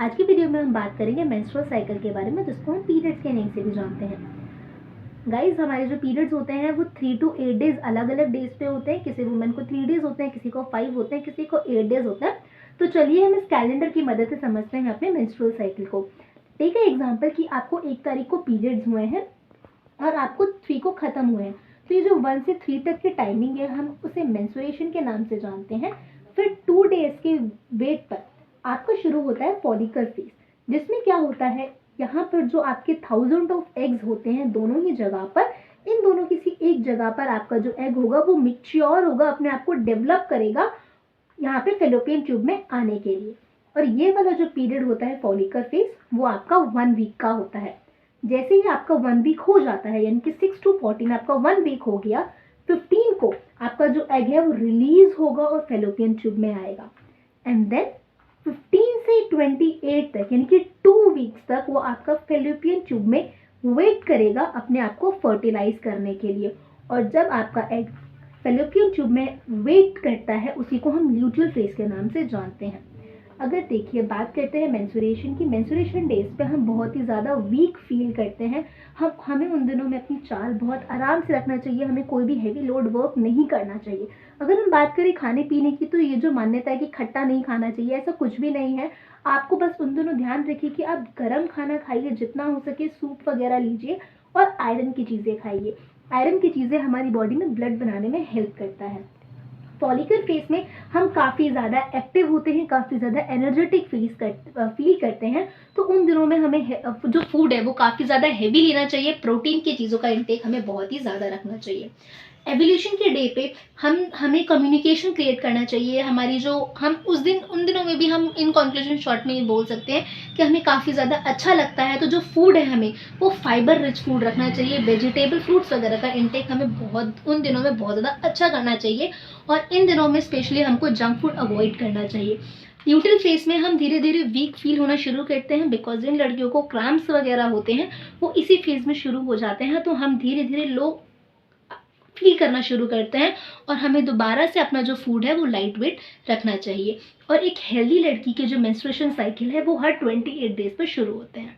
आज की वीडियो में हम बात करेंगे मेंस्ट्रुअल साइकिल के बारे में, जिसको हम पीरियड्स के नेम से भी जानते हैं। गाइस, हमारे जो पीरियड्स होते हैं वो 3 to 8 डेज अलग अलग डेज पे होते हैं। किसी वुमेन को 3 डेज होते हैं, किसी को 5 होते हैं, किसी को 8 डेज होता है। तो चलिए हम इस कैलेंडर की मदद से समझते हैं अपने मेंस्ट्रुअल साइकिल को। टेक है एग्जाम्पल कि आपको 1 तारीख को पीरियड्स हुए हैं और आपको 3 को ख़त्म हुए हैं। तो ये जो 1 से 3 तक की टाइमिंग है, हम उसे मेंस्ट्रुएशन के नाम से जानते हैं। फिर 2 डेज के वेट पर आपका शुरू होता है फॉलिकल फेज, जिसमें क्या होता है, यहाँ पर जो आपके 1000 ऑफ एग्स होते हैं दोनों ही जगह पर, इन दोनों किसी एक जगह पर आपका जो एग होगा वो मैच्योर होगा, अपने आप को डेवलप करेगा यहाँ पे फेलोपियन ट्यूब में आने के लिए। और ये वाला जो पीरियड होता है फॉलिकल फेज, वो आपका 1 वीक का होता है। जैसे ही आपका 1 वीक हो जाता है, यानी कि 6 to 14 आपका 1 वीक हो गया, 15 को आपका जो एग है वो रिलीज होगा और फेलोपियन ट्यूब में आएगा। एंड देन 15 से 28 तक, यानी कि 2 वीक्स तक वो आपका फेलोपियन ट्यूब में वेट करेगा अपने आप को फर्टिलाइज करने के लिए। और जब आपका एग फेलोपियन ट्यूब में वेट करता है, उसी को हम ल्यूटियल फेज के नाम से जानते हैं। अगर देखिए, बात करते हैं मेंस्ट्रुएशन की। मेंस्ट्रुएशन डेज पे हम बहुत ही ज़्यादा वीक फील करते हैं। हमें उन दिनों में अपनी चाल बहुत आराम से रखना चाहिए, हमें कोई भी हेवी लोड वर्क नहीं करना चाहिए। अगर हम बात करें खाने पीने की, तो ये जो मान्यता है कि खट्टा नहीं खाना चाहिए, ऐसा कुछ भी नहीं है। आपको बस उन दिनों ध्यान रखिए कि आप गर्म खाना खाइए, जितना हो सके सूप वगैरह लीजिए और आयरन की चीज़ें खाइए। आयरन की चीज़ें हमारी बॉडी में ब्लड बनाने में हेल्प करता है। फॉलिकल फेज में हम काफ़ी ज़्यादा एक्टिव होते हैं, काफ़ी ज़्यादा एनर्जेटिक फील करते हैं। तो उन दिनों में हमें जो फूड है वो काफ़ी ज़्यादा हेवी लेना चाहिए। प्रोटीन की चीज़ों का इंटेक हमें बहुत ही ज़्यादा रखना चाहिए। एवोल्यूशन के डे पे हमें कम्युनिकेशन क्रिएट करना चाहिए। हमारी जो हम उन दिनों में भी हम इन कंक्लूजन शॉर्ट में ये बोल सकते हैं कि हमें काफ़ी ज़्यादा अच्छा लगता है। तो जो फूड है हमें वो फाइबर रिच फूड रखना चाहिए। वेजिटेबल फ्रूट्स वगैरह का इंटेक हमें बहुत उन दिनों में बहुत ज़्यादा अच्छा करना चाहिए। और इन दिनों में स्पेशली हमको जंक फूड अवॉइड करना चाहिए। ल्यूटियल फेज में हम धीरे धीरे वीक फील होना शुरू करते हैं, बिकॉज इन लड़कियों को क्रैम्प्स वगैरह होते हैं, वो इसी फेज में शुरू हो जाते हैं। तो हम धीरे धीरे लो फील करना शुरू करते हैं और हमें दोबारा से अपना जो फूड है वो लाइट वेट रखना चाहिए। और एक हेल्दी लड़की के जो मेंस्ट्रुएशन साइकिल है वो हर 28 डेज पर शुरू होते हैं।